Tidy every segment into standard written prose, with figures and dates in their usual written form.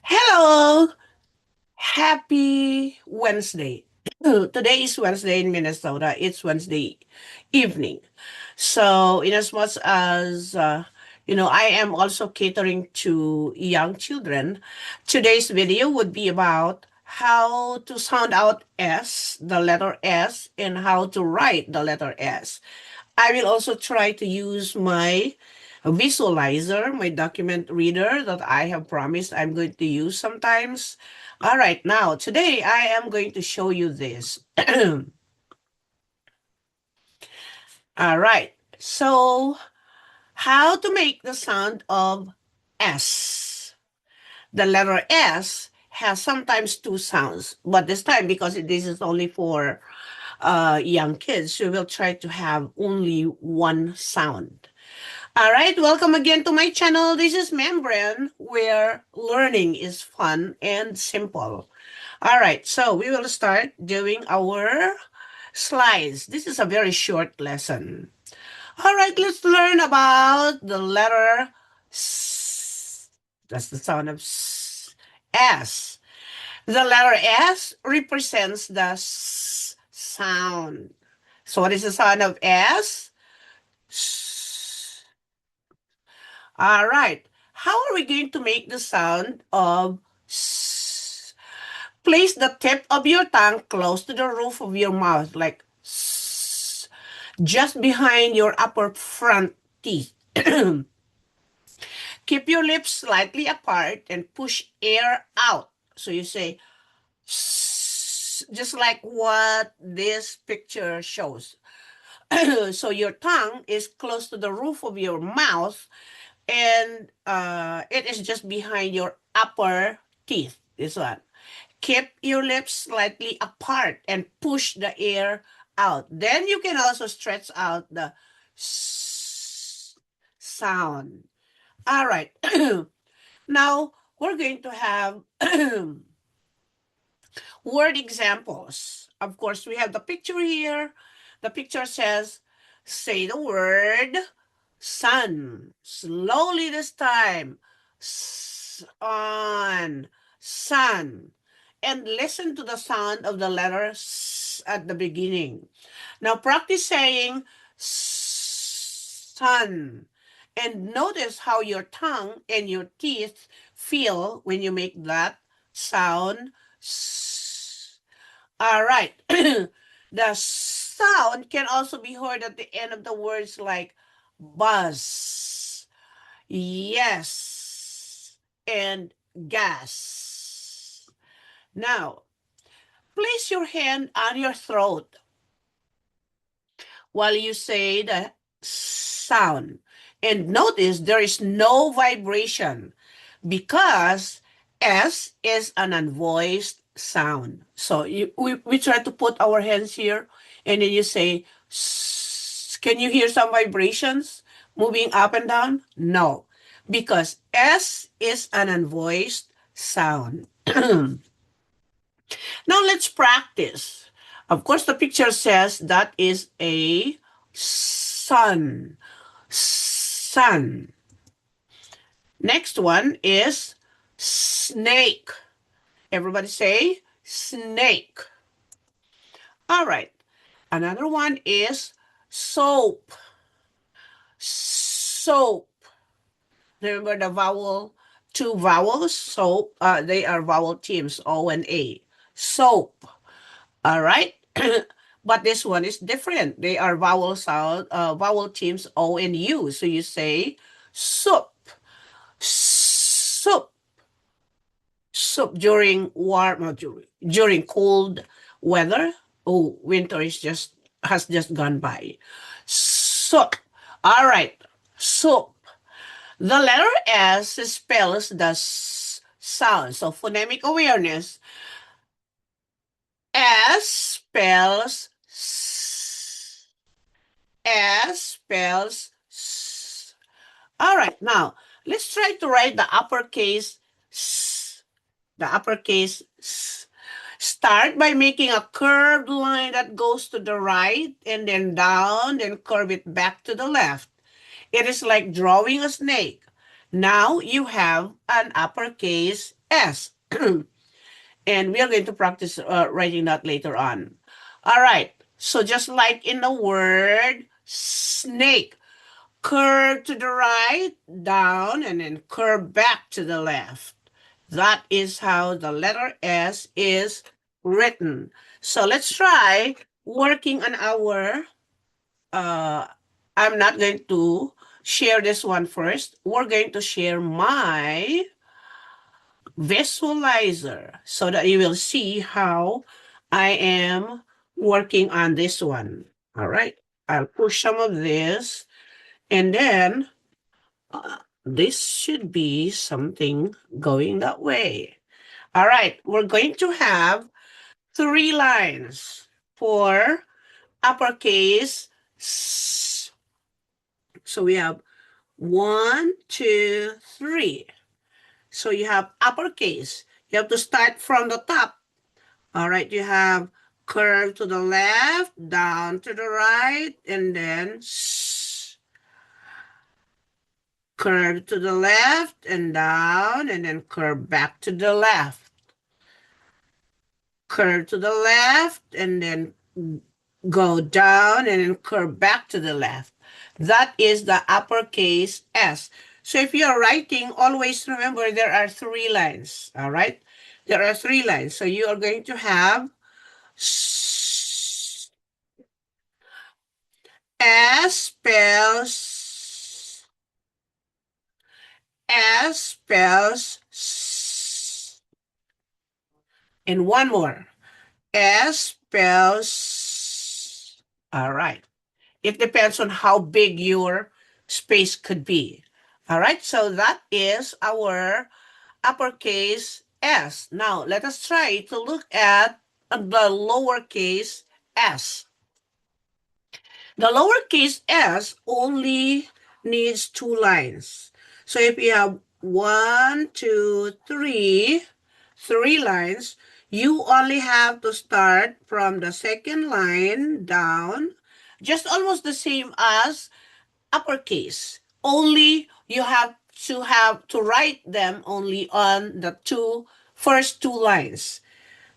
Hello, happy Wednesday. Today is Wednesday in Minnesota. It's Wednesday evening. So, in as much as I am also catering to young children. Today's video would be about how to sound out S, the letter S, and how to write the letter S. I will also try to use my visualizer, my document reader that I have promised I'm going to use sometimes. All right, now today I am going to show you this. All right, so how to make the sound of S. The letter S has sometimes two sounds, but this time because this is only for young kids, we will try to have only one sound. All right, welcome again to my channel. This is Membran, where learning is fun and simple. All right, so we will start doing our slides. This is a very short lesson. All right, let's learn about the letter S. That's the sound of S. The letter S represents the S sound. So what is the sound of S? S. All right. How are we going to make the sound of S? Place the tip of your tongue close to the roof of your mouth, like S, just behind your upper front teeth. Keep your lips slightly apart and push air out. So you say S, just like what this picture shows. So your tongue is close to the roof of your mouth and it is just behind your upper teeth. This one. Keep your lips slightly apart and push the air out. Then you can also stretch out the sound. All right. Now we're going to have word examples. Of course, we have the picture here. The picture says, say the word sun. Slowly this time. On. Sun. And listen to the sound of the letter S at the beginning. Now practice saying sun. And notice how your tongue and your teeth feel when you make that sound. All right. The sound can also be heard at the end of the words like buzz, yes, and gas. Now, place your hand on your throat while you say the sound. And notice there is no vibration because S is an unvoiced sound. So we try to put our hands here and then you say, can you hear some vibrations moving up and down? No, because S is an unvoiced sound. Now let's practice. Of course, the picture says that is a sun. Sun. Next one is snake. Everybody say snake. All right. Another one is soap. Soap. Remember the vowel, two vowels? Soap. They are vowel teams, O and A. Soap. All right. But this one is different. They are vowel sound, vowel teams O and U. So you say soup. Soup. Soup during warm or during cold weather. Oh, winter is just has just gone by. Soup. All right. Soup. The letter S spells the sound. So phonemic awareness. S spells S. S spells S. All right. Now let's try to write the uppercase S. The uppercase S. Start by making a curved line that goes to the right and then down, then curve it back to the left. It is like drawing a snake. Now you have an uppercase S. And we are going to practice writing that later on. All right. So just like in the word snake, curve to the right, down, and then curve back to the left. That is how the letter S is written. So let's try working on our, I'm not going to share this one first. We're going to share my visualizer so that you will see how I am working on this one. All right. I'll push some of this and then this should be something going that way. All right. We're going to have 3 lines for uppercase S. So we have 1, 2, 3. So you have uppercase. You have to start from the top. All right, you have curve to the left, down to the right, and then S. Curve to the left and down, and then curve back to the left. Curve to the left, and then go down, and then curve back to the left. That is the uppercase S. So if you're writing, always remember there are 3 lines. All right, there are 3 lines. So you are going to have S. S spells S. And one more. S spells. All right. It depends on how big your space could be. All right. So that is our uppercase S. Now let us try to look at the lowercase s. The lowercase s only needs 2 lines. So if you have 1, 2, 3, 3 lines, you only have to start from the second line down, just almost the same as uppercase. Only you have to write them only on the first two lines.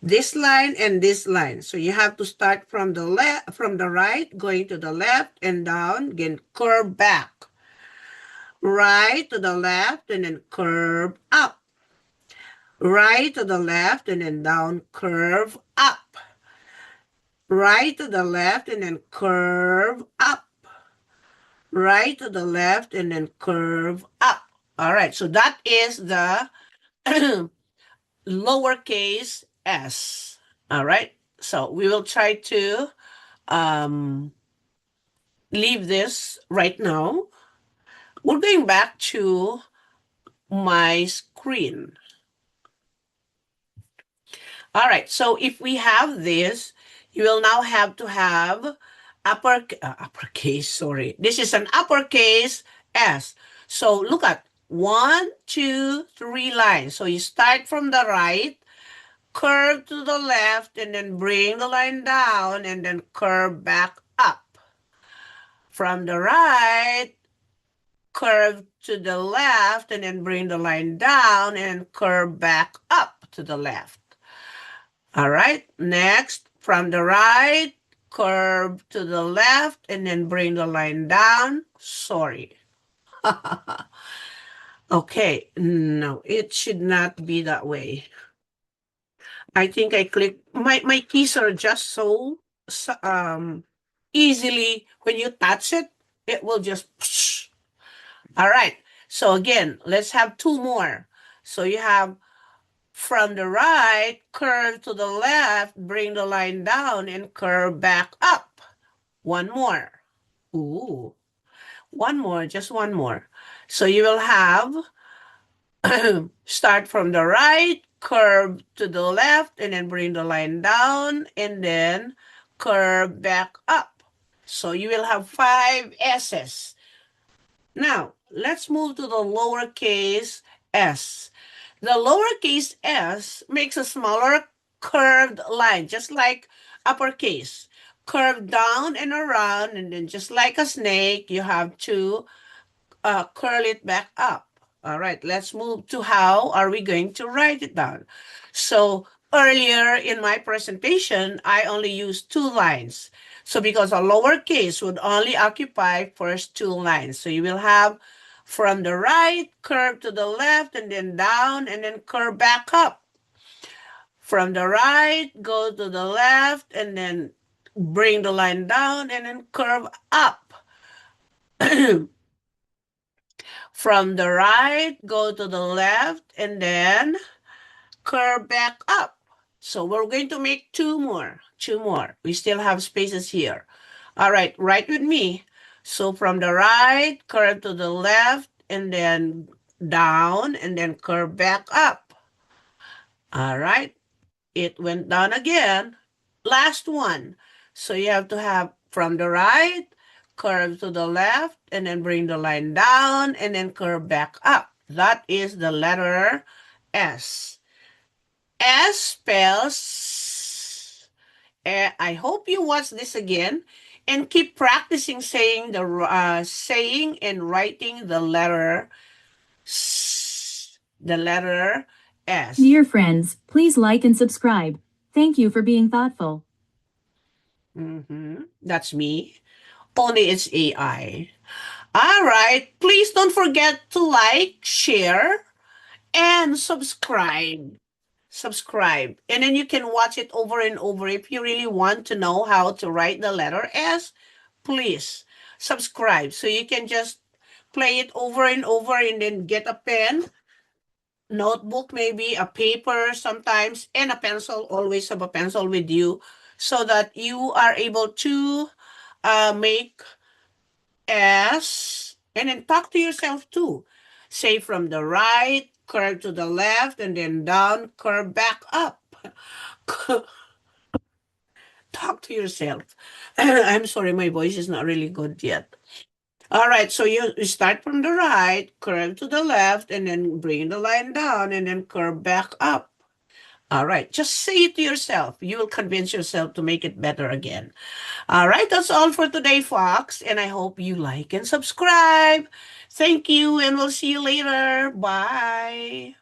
This line and this line. So you have to start from the left, from the right, going to the left and down, again curve back. Right to the left and then curve up. Right to the left and then down, curve up. Right to the left and then curve up. Right to the left and then curve up. All right, so that is the lowercase s. All right, so we will try to leave this right now. We're going back to my screen. All right, so if we have this, you will now have to have uppercase, sorry. This is an uppercase S. So look at 1, 2, 3 lines. So you start from the right, curve to the left, and then bring the line down, and then curve back up. From the right, curve to the left, and then bring the line down, and curve back up to the left. All right, next, from the right, curve to the left, and then bring the line down. Sorry. Okay, no, it should not be that way. I think I clicked, my keys are just so easily, when you touch it, it will just, psh. All right, so again, let's have 2 more. So you have from the right, curve to the left, bring the line down and curve back up. One more. Ooh, one more, just one more. So you will have start from the right, curve to the left, and then bring the line down, and then curve back up. So you will have 5 S's. Now, let's move to the lowercase s. The lowercase s makes a smaller curved line, just like uppercase. Curve down and around, and then just like a snake, you have to curl it back up. All right, let's move to how are we going to write it down. So earlier in my presentation, I only used two lines. So because a lowercase would only occupy first two lines. So you will have from the right, curve to the left, and then down, and then curve back up. From the right, go to the left, and then bring the line down, and then curve up. From the right, go to the left, and then curve back up. So we're going to make two more. We still have spaces here. All right, write with me. So from the right, curve to the left, and then down, and then curve back up. All right, it went down again. Last one. So you have to have from the right, curve to the left, and then bring the line down, and then curve back up. That is the letter S. S spells. I hope you watch this again and keep practicing saying saying and writing the letter S. The letter S. Dear friends, please like and subscribe. Thank you for being thoughtful. That's me. Only it's AI. All right. Please don't forget to like, share, and subscribe. And then you can watch it over and over. If you really want to know how to write the letter S, please subscribe. So you can just play it over and over and then get a pen, notebook, maybe a paper sometimes, and a pencil. Always have a pencil with you so that you are able to make S and then talk to yourself too. Say from the right, curve to the left, and then down, curve back up. Talk to yourself. I'm sorry, my voice is not really good yet. All right, so you start from the right, curve to the left, and then bring the line down, and then curve back up. All right, just say it to yourself. You will convince yourself to make it better again. All right, that's all for today, Fox, and I hope you like and subscribe. Thank you, and we'll see you later. Bye.